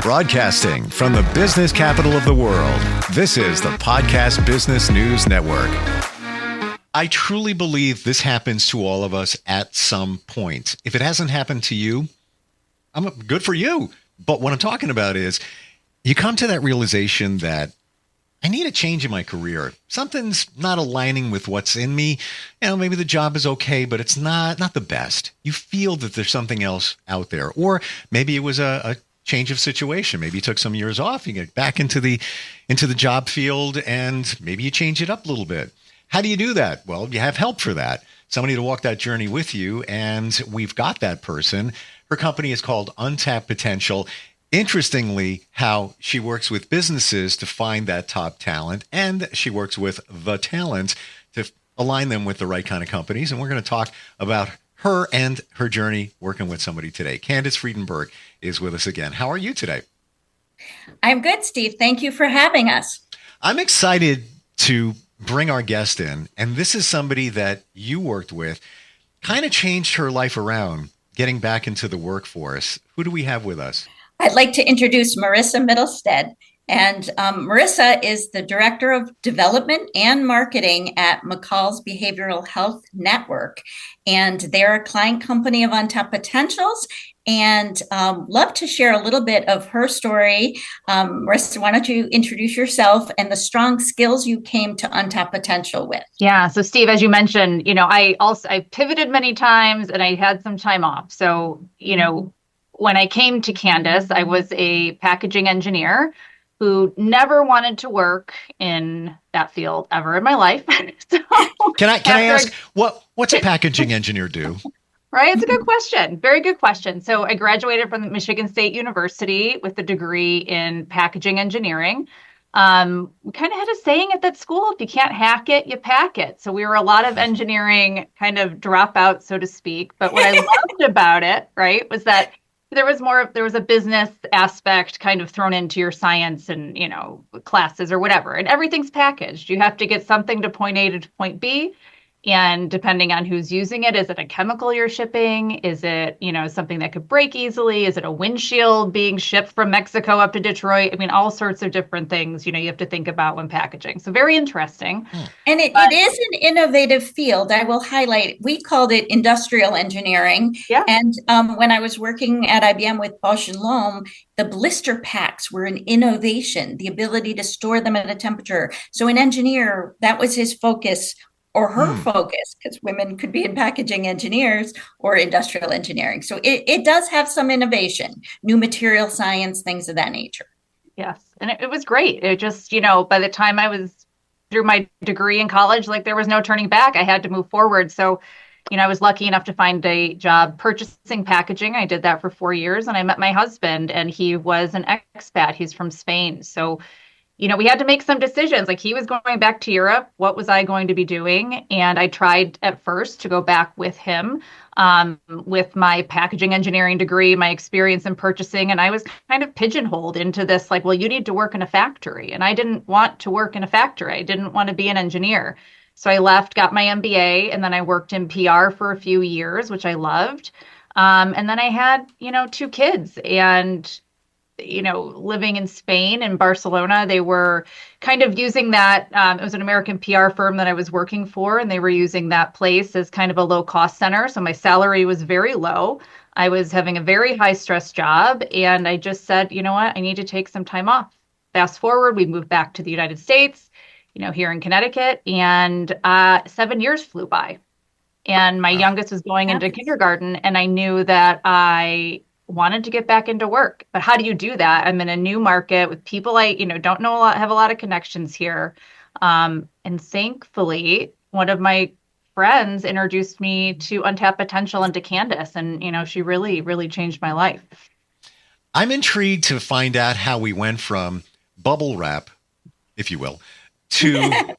Broadcasting from the business capital of the world, this is the Podcast Business News Network. I truly believe this happens to all of us at some point. If it hasn't happened to you, good for you. But what I'm talking about is you come to that realization that I need a change in my career. Something's not aligning with what's in me. Maybe the job is okay, but it's not the best. You feel that there's something else out there. Or maybe it was a change of situation. Maybe you took some years off, you get back into the job field, and maybe you change it up a little bit. How do you do that? Well, you have help for that. Somebody to walk that journey with you, and we've got that person. Her company is called Untapped Potential. Interestingly, how she works with businesses to find that top talent, and she works with the talent to align them with the right kind of companies. And we're going to talk about her and her journey working with somebody today. Candace Freedenberg is with us again. How are you today? I'm good, Steve. Thank you for having us. I'm excited to bring our guest in, and this is somebody that you worked with, kind of changed her life around, getting back into the workforce. Who do we have with us? I'd like to introduce Marissa Middlestead. And Marissa is the Director of Development and Marketing at McCall's Behavioral Health Network. And they're a client company of Untapped Potentials, and love to share a little bit of her story. Marissa, why don't you introduce yourself and the strong skills you came to Untapped Potential with? Yeah. So Steve, as you mentioned, I pivoted many times and I had some time off. So, when I came to Candace, I was a packaging engineer who never wanted to work in that field ever in my life. So Can I ask, what's a packaging engineer do? Right. It's a good question. Very good question. So I graduated from Michigan State University with a degree in packaging engineering. We kind of had a saying at that school, if you can't hack it, you pack it. So we were a lot of engineering kind of dropouts, so to speak. But what I loved about it, right, was that there was a business aspect kind of thrown into your science and, classes or whatever. And everything's packaged. You have to get something to point A to point B. And depending on who's using it, is it a chemical you're shipping? Is it, something that could break easily? Is it a windshield being shipped from Mexico up to Detroit? I mean, all sorts of different things, you have to think about when packaging. So very interesting. And it is an innovative field. I will highlight, we called it industrial engineering. Yeah. And when I was working at IBM with Bausch & Lomb, the blister packs were an innovation, the ability to store them at a temperature. So an engineer, that was his focus, or her focus, because women could be in packaging engineers or industrial engineering. So it does have some innovation, new material science, things of that nature. Yes. And it was great. It just, by the time I was through my degree in college, there was no turning back. I had to move forward. So, I was lucky enough to find a job purchasing packaging. I did that for 4 years, and I met my husband, and he was an expat. He's from Spain. So we had to make some decisions. He was going back to Europe. What was I going to be doing? And I tried at first to go back with him with my packaging engineering degree, my experience in purchasing. And I was kind of pigeonholed into this, you need to work in a factory. And I didn't want to work in a factory. I didn't want to be an engineer. So I left, got my MBA, and then I worked in PR for a few years, which I loved. And then I had, 2 kids, and living in Spain and Barcelona, they were kind of using that. It was an American PR firm that I was working for, and they were using that place as kind of a low cost center. So my salary was very low. I was having a very high stress job. And I just said, you know what, I need to take some time off. Fast forward, we moved back to the United States, here in Connecticut, and 7 years flew by. And my youngest was going into kindergarten, and I knew that I wanted to get back into work. But how do you do that? I'm in a new market with people I, don't know a lot, have a lot of connections here. And thankfully, one of my friends introduced me to Untapped Potential and to Candace. And, she really, really changed my life. I'm intrigued to find out how we went from bubble wrap, if you will, to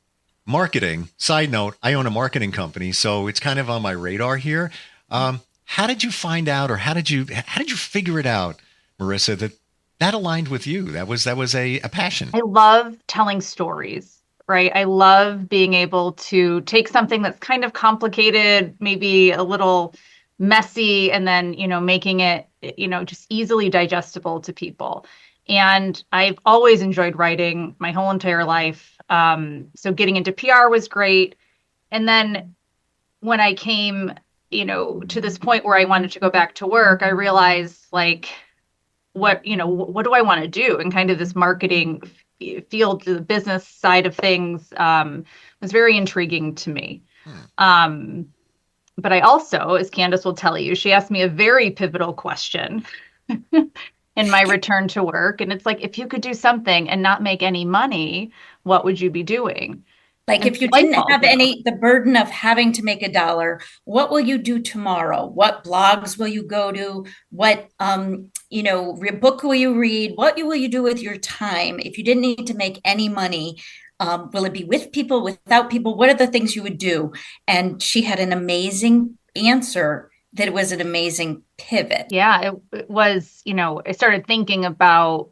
marketing. Side note, I own a marketing company, so it's kind of on my radar here. How did you find out, or how did you figure it out, Marissa, that aligned with you? That was a passion. I love telling stories, right? I love being able to take something that's kind of complicated, maybe a little messy, and then, making it, just easily digestible to people. And I've always enjoyed writing my whole entire life. So getting into PR was great. And then when I came, to this point where I wanted to go back to work, I realized like, what do I want to do? And kind of this marketing field, the business side of things, was very intriguing to me. But I also, as Candace will tell you, she asked me a very pivotal question in my return to work. And it's like, if you could do something and not make any money, what would you be doing? Like if you didn't have the burden of having to make $1, what will you do tomorrow? What blogs will you go to? What, book will you read? What will you do with your time? If you didn't need to make any money, will it be with people, without people? What are the things you would do? And she had an amazing answer that it was an amazing pivot. Yeah, it was, I started thinking about,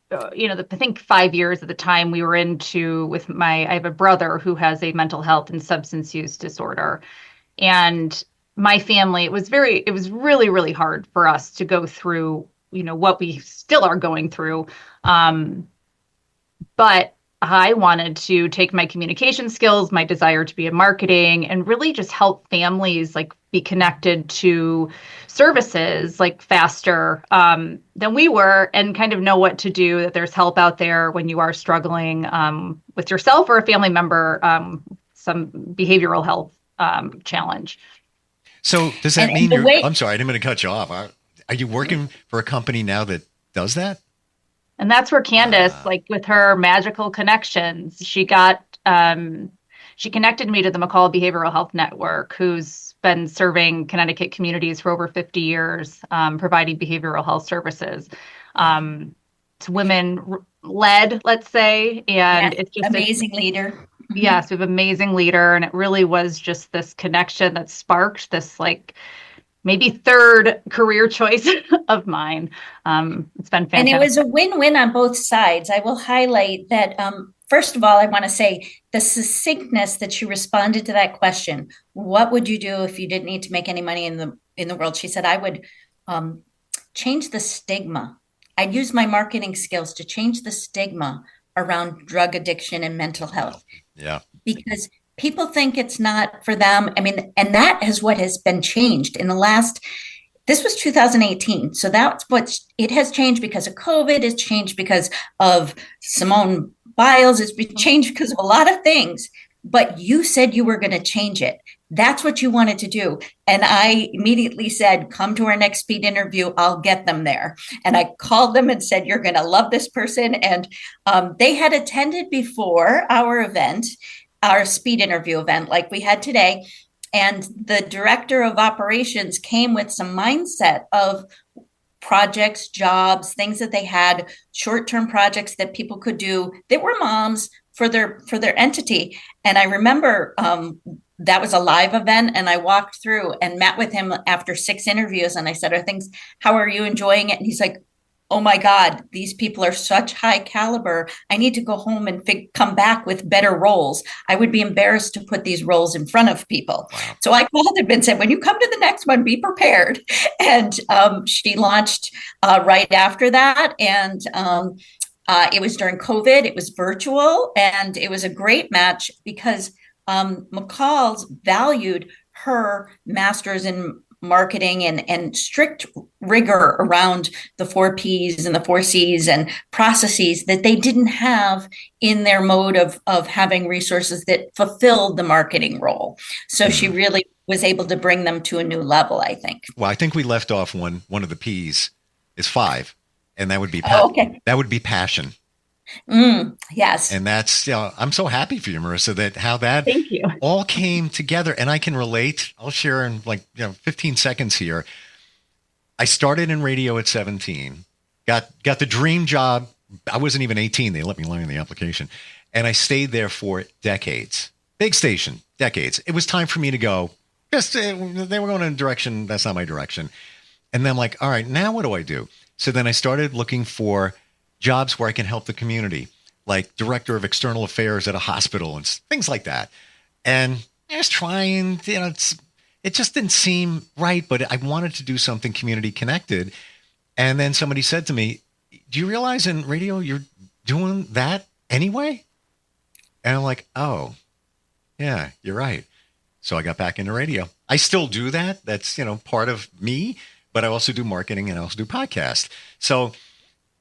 I think 5 years at the time we were into I have a brother who has a mental health and substance use disorder. And my family, it was really, really hard for us to go through, what we still are going through. But I wanted to take my communication skills, my desire to be in marketing, and really just help families like be connected to services like faster than we were, and kind of know what to do, that there's help out there when you are struggling with yourself or a family member, some behavioral health challenge. So does that mean I'm sorry, I didn't mean to cut you off. Are you working for a company now that does that? And that's where Candace, like with her magical connections, she connected me to the McCall Behavioral Health Network, who's been serving Connecticut communities for over 50 years, providing behavioral health services. It's women-led, let's say, and it's just amazing leader. Yes, we have an amazing leader, and it really was just this connection that sparked this like maybe third career choice of mine. It's been fantastic. And it was a win-win on both sides. I will highlight that, first of all, I want to say the succinctness that she responded to that question. What would you do if you didn't need to make any money in the world? She said, I would change the stigma. I'd use my marketing skills to change the stigma around drug addiction and mental health. Yeah. Because people think it's not for them. I mean, and that is what has been changed in this was 2018. So that's it has changed because of COVID. It's changed because of Simone Biles. It's been changed because of a lot of things. But you said you were going to change it. That's what you wanted to do. And I immediately said, come to our next speed interview. I'll get them there. And I called them and said, you're going to love this person. And they had attended before our event, our speed interview event like we had today. And the director of operations came with some mindset of projects, jobs, things that they had, short-term projects that people could do that were moms for their entity. And I remember that was a live event, and I walked through and met with him after 6 interviews. And I said, how are you enjoying it? And he's like, oh my God, these people are such high caliber. I need to go home and come back with better roles. I would be embarrassed to put these roles in front of people. Wow. So I called him and said, when you come to the next one, be prepared. And she launched right after that. And it was during COVID. It was virtual. And it was a great match because McCall's valued her master's in marketing and strict rigor around the 4 Ps and the 4 Cs and processes that they didn't have in their mode of having resources that fulfilled the marketing role. So she really was able to bring them to a new level, I think. Well, I think we left off one of the Ps is 5, and that would be that would be passion. Yes. And that's, I'm so happy for you, Marissa, Thank you. all came together. And I can relate. I'll share in 15 seconds here. I started in radio at 17, got the dream job. I wasn't even 18. They let me learn the application. And I stayed there for decades. Big station, decades. It was time for me to go. They were going in a direction. That's not my direction. And then I'm like, all right, now what do I do? So then I started looking for jobs where I can help the community, like director of external affairs at a hospital and things like that. And I was trying, it just didn't seem right, but I wanted to do something community connected. And then somebody said to me, do you realize in radio you're doing that anyway? And I'm like, oh, yeah, you're right. So I got back into radio. I still do that. That's, part of me, but I also do marketing and I also do podcasts. So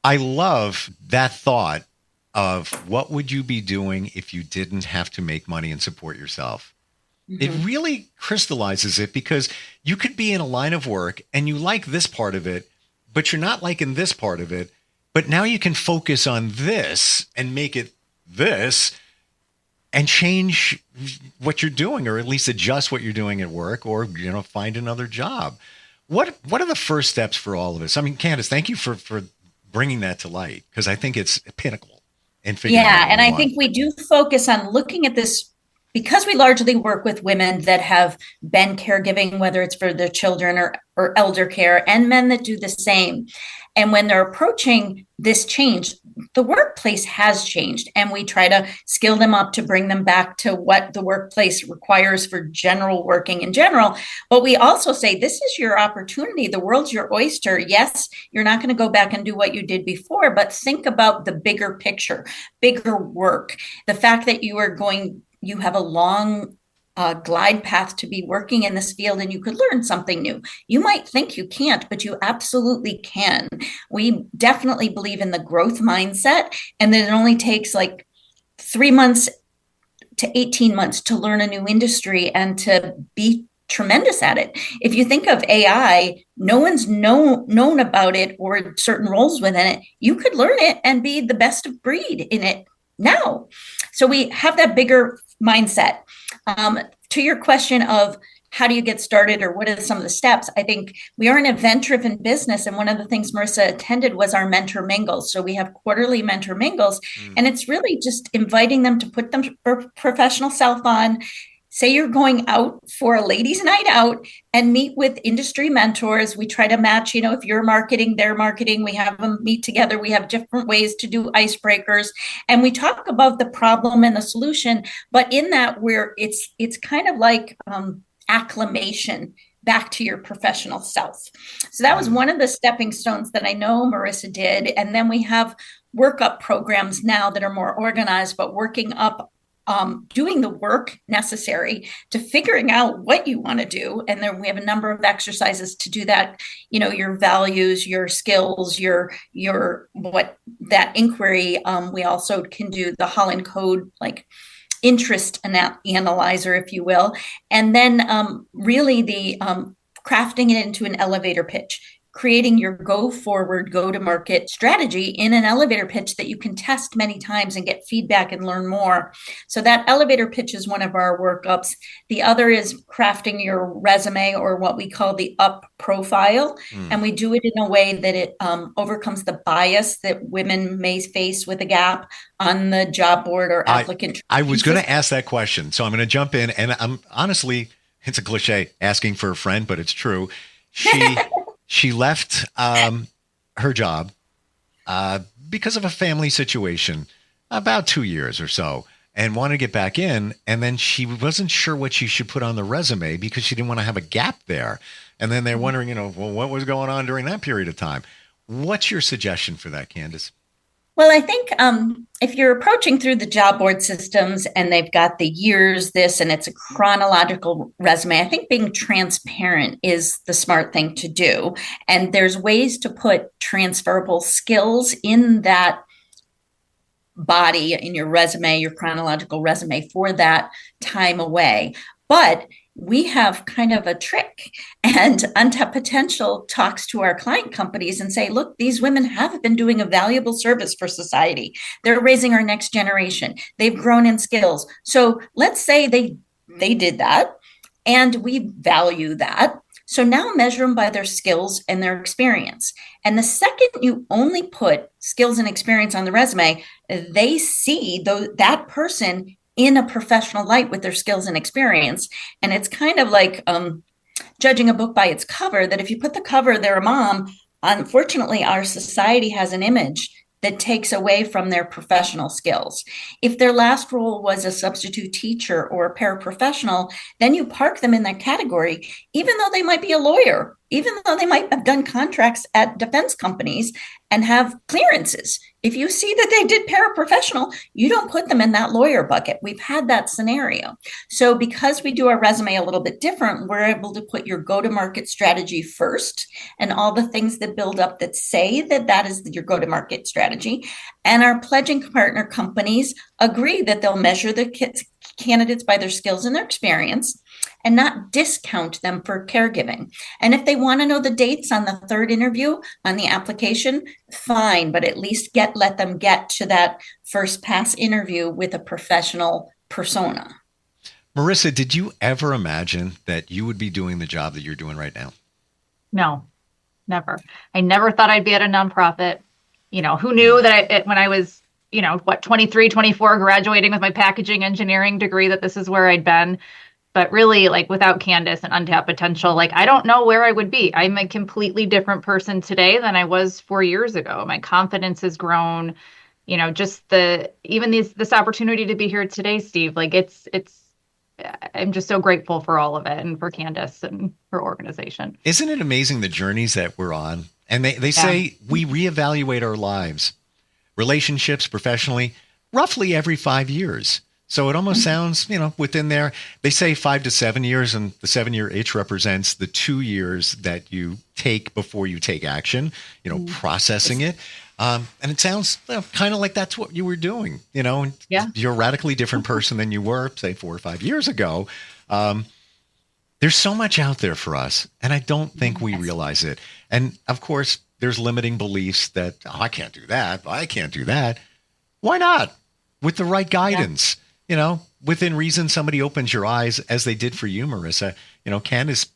I love that thought of what would you be doing if you didn't have to make money and support yourself? Mm-hmm. It really crystallizes it, because you could be in a line of work and you like this part of it, but you're not liking this part of it. But now you can focus on this and make it this and change what you're doing, or at least adjust what you're doing at work, or, find another job. What are the first steps for all of us? I mean, Candace, thank you for bringing that to light, because I think it's a pinnacle in figuring out what and we I want. think we do focus on looking at this because we largely work with women that have been caregiving, whether it's for their children or elder care, and men that do the same. And when they're approaching this change, the workplace has changed, and we try to skill them up to bring them back to what the workplace requires for general working in general. But we also say, this is your opportunity. The world's your oyster. Yes, you're not going to go back and do what you did before, but think about the bigger picture, bigger work. The fact that you have a long glide path to be working in this field, and you could learn something new. You might think you can't, but you absolutely can. We definitely believe in the growth mindset, and that it only takes like 3 months to 18 months to learn a new industry and to be tremendous at it. If you think of AI, no one's known about it or certain roles within it. You could learn it and be the best of breed in it now. So we have that bigger mindset. To your question of how do you get started, or what are some of the steps? I think we are an event-driven business, and one of the things Marissa attended was our mentor mingles. So we have quarterly mentor mingles, and it's really just inviting them to put their professional self on. Say you're going out for a ladies' night out and meet with industry mentors. We try to match, if you're marketing, they're marketing, we have them meet together. We have different ways to do icebreakers, and we talk about the problem and the solution. But in that, it's kind of like acclimation back to your professional self. So that was one of the stepping stones that I know Marissa did. And then we have workup programs now that are more organized, but working up doing the work necessary to figuring out what you want to do. And then we have a number of exercises to do that, your values, your skills, your what that inquiry. We also can do the Holland Code, like interest analyzer, if you will. And then really the crafting it into an elevator pitch, creating your go forward, go to market strategy in an elevator pitch that you can test many times and get feedback and learn more. So that elevator pitch is one of our workups. The other is crafting your resume, or what we call the up profile. And we do it in a way that it overcomes the bias that women may face with a gap on the job board or applicant. I was going to ask that question. So I'm going to jump in, and I'm honestly, it's a cliche asking for a friend, but it's true. She left her job because of a family situation about 2 years or so, and wanted to get back in. And then she wasn't sure what she should put on the resume because she didn't want to have a gap there. And then they're wondering, well, what was going on during that period of time? What's your suggestion for that, Candace? Well, I think if you're approaching through the job board systems and they've got the years, and it's a chronological resume, I think being transparent is the smart thing to do. And there's ways to put transferable skills in that body, in your resume, your chronological resume for that time away. But we have kind of a trick, and Untapped Potential talks to our client companies and say, look, these women have been doing a valuable service for society. They're raising our next generation. They've grown in skills. So let's say they did that, and we value that. So now measure them by their skills and their experience. And the second you only put skills and experience on the resume, they see that person in a professional light with their skills and experience. And it's kind of like judging a book by its cover, that if you put the cover, they're a mom. Unfortunately, our society has an image that takes away from their professional skills. If their last role was a substitute teacher or a paraprofessional, then you park them in that category, even though they might be a lawyer even though they might have done contracts at defense companies and have clearances. If you see that they did paraprofessional, you don't put them in that lawyer bucket. We've had that scenario. So because we do our resume a little bit different, we're able to put your go-to-market strategy first and all the things that build up that say that that is your go-to-market strategy. And our pledging partner companies agree that they'll measure the candidates by their skills and their experience and not discount them for caregiving. And if they want to know the dates on the third interview on the application, fine, but at least let them get to that first pass interview with a professional persona. Marissa, did you ever imagine that you would be doing the job that you're doing right now? No, never. I never thought I'd be at a nonprofit. Who knew that when I was, 23, 24, graduating with my packaging engineering degree, that this is where I'd been. But really, without Candace and Untapped Potential, I don't know where I would be. I'm a completely different person today than I was 4 years ago. My confidence has grown, just this opportunity to be here today, Steve, I'm just so grateful for all of it and for Candace and her organization. Isn't it amazing the journeys that we're on? And they say we reevaluate our lives, relationships, professionally, roughly every 5 years. So it almost sounds, within there, they say 5 to 7 years, and the 7-year itch represents the 2 years that you take before you take action, processing it. And it sounds kind of like that's what you were doing, Yeah. You're a radically different person than you were, say, 4 or 5 years ago. There's so much out there for us, and I don't think we realize it. And of course, there's limiting beliefs that, I can't do that. I can't do that. Why not? With the right guidance. Yeah. Within reason, somebody opens your eyes, as they did for you, Marissa. Candace,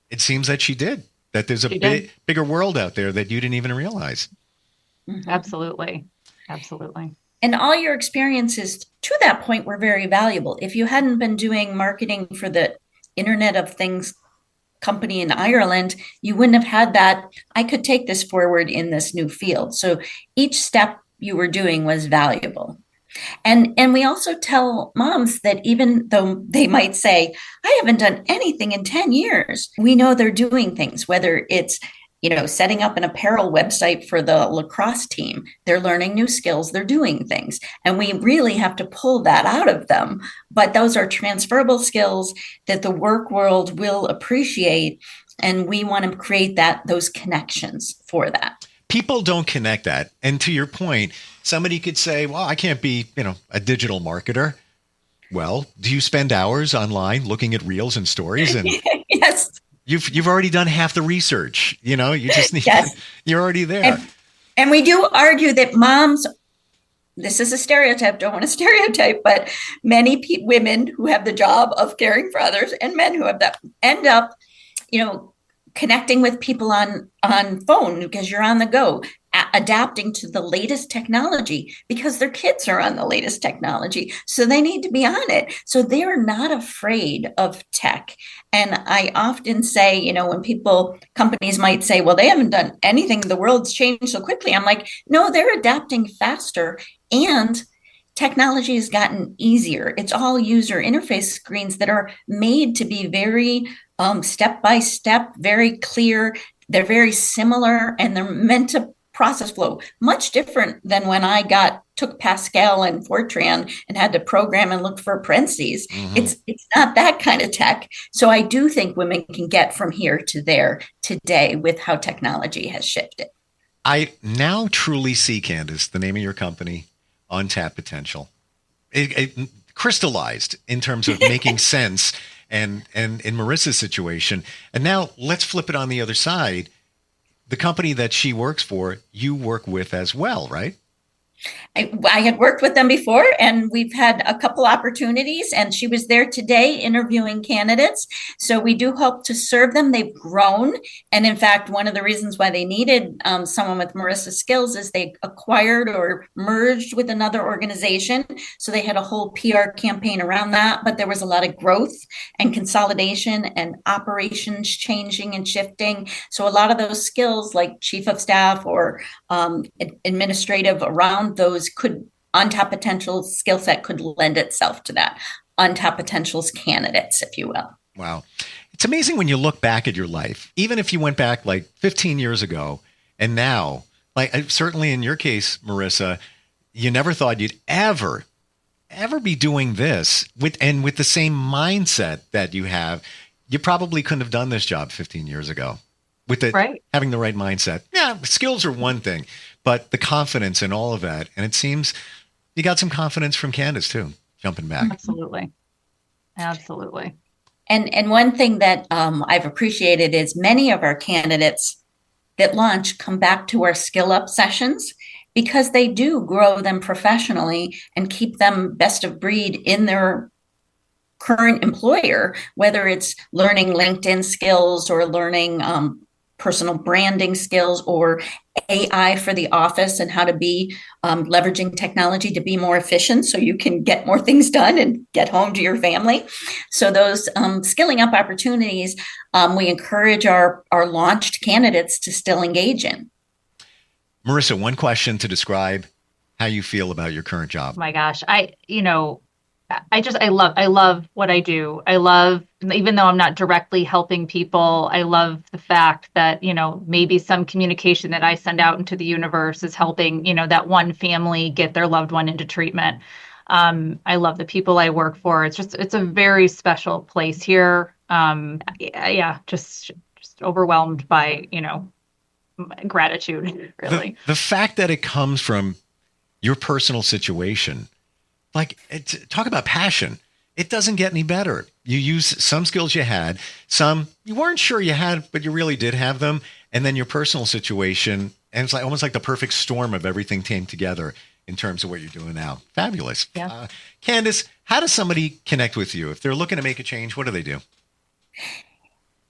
it seems that she did, that there's a bigger world out there that you didn't even realize. Mm-hmm. Absolutely. Absolutely. And all your experiences to that point were very valuable. If you hadn't been doing marketing for the Internet of Things company in Ireland, you wouldn't have had that. I could take this forward in this new field. So each step you were doing was valuable. And we also tell moms that even though they might say, I haven't done anything in 10 years, we know they're doing things, whether it's, setting up an apparel website for the lacrosse team, they're learning new skills, they're doing things. And we really have to pull that out of them. But those are transferable skills that the work world will appreciate. And we want to create those connections for that. People don't connect that. And to your point, somebody could say, well, I can't be, a digital marketer. Well, do you spend hours online looking at reels and stories? And yes. You've already done half the research. You just need, you're already there. And we do argue that moms, this is a stereotype, don't want to stereotype, but many women who have the job of caring for others and men who have that end up, connecting with people on phone because you're on the go, adapting to the latest technology because their kids are on the latest technology. So they need to be on it. So they're not afraid of tech. And I often say, when companies might say, well, they haven't done anything, the world's changed so quickly. I'm like, no, they're adapting faster. And technology has gotten easier. It's all user interface screens that are made to be very step-by-step, very clear. They're very similar, and they're meant to process flow, much different than when I took Pascal and Fortran and had to program and look for parentheses. Mm-hmm. It's not that kind of tech. So I do think women can get from here to there today with how technology has shifted. I now truly see, Candace, the name of your company, Untapped Potential. It crystallized in terms of making sense and in Marissa's situation. And now let's flip it on the other side. The company that she works for, you work with as well, right? I had worked with them before, and we've had a couple opportunities, and she was there today interviewing candidates. So we do hope to serve them. They've grown. And in fact, one of the reasons why they needed someone with Marissa's skills is they acquired or merged with another organization. So they had a whole PR campaign around that, but there was a lot of growth and consolidation and operations changing and shifting. So a lot of those skills like chief of staff or administrative around those Untapped Potential's skill set could lend itself to that. Untapped Potential's candidates, if you will. Wow. It's amazing when you look back at your life, even if you went back like 15 years ago and now, like certainly in your case, Marissa, you never thought you'd ever be doing this with the same mindset that you have. You probably couldn't have done this job 15 years ago with having the right mindset. Yeah, skills are one thing, but the confidence and all of that. And it seems you got some confidence from Candace too, jumping back. Absolutely. And one thing that I've appreciated is many of our candidates that launch come back to our skill up sessions because they do grow them professionally and keep them best of breed in their current employer, whether it's learning LinkedIn skills or learning personal branding skills or AI for the office and how to be leveraging technology to be more efficient so you can get more things done and get home to your family. So those skilling up opportunities, we encourage our launched candidates to still engage in. Marissa, one question to describe how you feel about your current job. Oh my gosh. I love what I do. I love, even though I'm not directly helping people, I love the fact that, maybe some communication that I send out into the universe is helping, that one family get their loved one into treatment. I love the people I work for. It's a very special place here. Just overwhelmed by, gratitude, really. The fact that it comes from your personal situation, like, talk about passion. It doesn't get any better. You use some skills you had, some you weren't sure you had, but you really did have them. And then your personal situation, and it's like almost like the perfect storm of everything came together in terms of what you're doing now. Fabulous. Yeah. Candace, how does somebody connect with you? If they're looking to make a change, what do they do?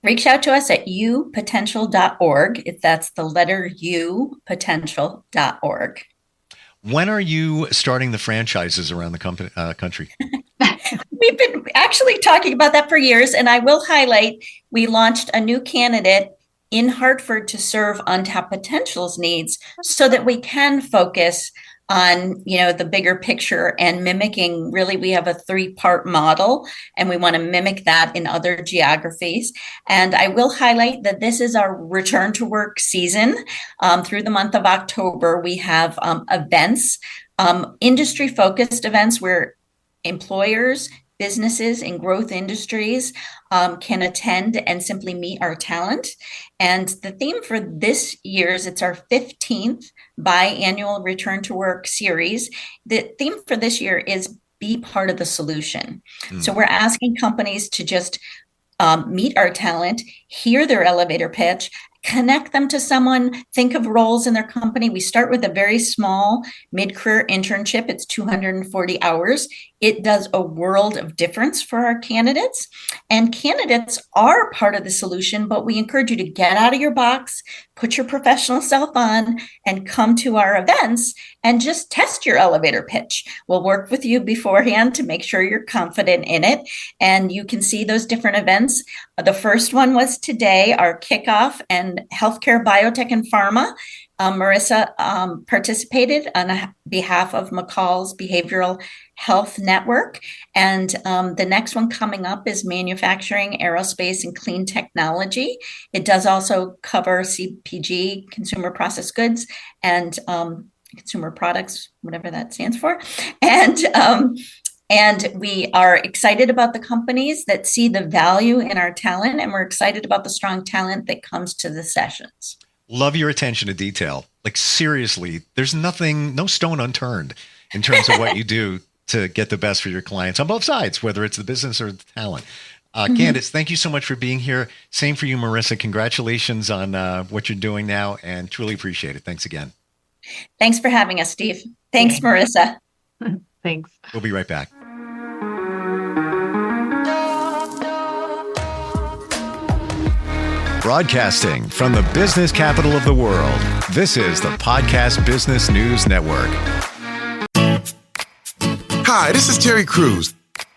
Reach out to us at upotential.org, if that's the letter U, potential.org. When are you starting the franchises around the country? We've been actually talking about that for years, and I will highlight, we launched a new candidate in Hartford to serve Untapped Potential's needs so that we can focus on, the bigger picture and mimicking. Really, we have a 3-part model, and we want to mimic that in other geographies. And I will highlight that this is our return to work season. Through the month of October, we have events, industry-focused events where employers, businesses in growth industries can attend and simply meet our talent. And the theme for this year's, it's our 15th biannual Return to Work series. The theme for this year is be part of the solution. So we're asking companies to just meet our talent, hear their elevator pitch, connect them to someone, think of roles in their company. We start with a very small mid-career internship. It's 240 hours. It does a world of difference for our candidates. And candidates are part of the solution, but we encourage you to get out of your box, put your professional self on, and come to our events and just test your elevator pitch. We'll work with you beforehand to make sure you're confident in it. And you can see those different events. The first one was today, our kickoff, and healthcare, biotech, and pharma. Marissa participated on behalf of McCall's Behavioral Health Network. And the next one coming up is manufacturing, aerospace, and clean technology. It does also cover CPG, consumer processed goods, and consumer products, whatever that stands for. And we are excited about the companies that see the value in our talent, and we're excited about the strong talent that comes to the sessions. Love your attention to detail. Like, seriously, there's no stone unturned in terms of what you do to get the best for your clients on both sides, whether it's the business or the talent. Candace, thank you so much for being here. Same for you, Marissa. Congratulations on what you're doing now, and truly appreciate it. Thanks again. Thanks for having us, Steve. Thanks, Marissa. Thanks. We'll be right back. Broadcasting from the business capital of the world, this is the Podcast Business News Network. Hi, this is Terry Crews,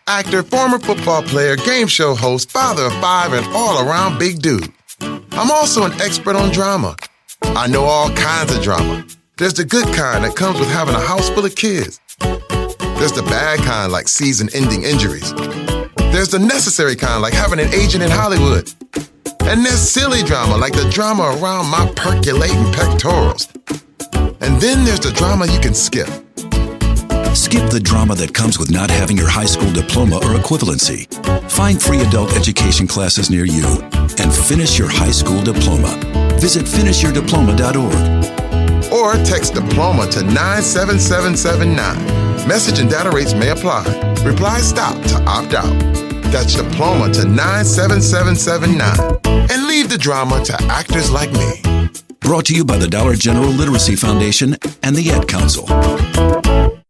actor, former football player, game show host, father of 5, and all-around big dude. I'm also an expert on drama. I know all kinds of drama. There's the good kind that comes with having a house full of kids. There's the bad kind, like season-ending injuries. There's the necessary kind, like having an agent in Hollywood. And there's silly drama, like the drama around my percolating pectorals. And then there's the drama you can skip. Skip the drama that comes with not having your high school diploma or equivalency. Find free adult education classes near you and finish your high school diploma. Visit finishyourdiploma.org. Or text diploma to 97779. Message and data rates may apply. Reply STOP to opt out. That's diploma to 97779. And leave the drama to actors like me. Brought to you by the Dollar General Literacy Foundation and the Ad Council.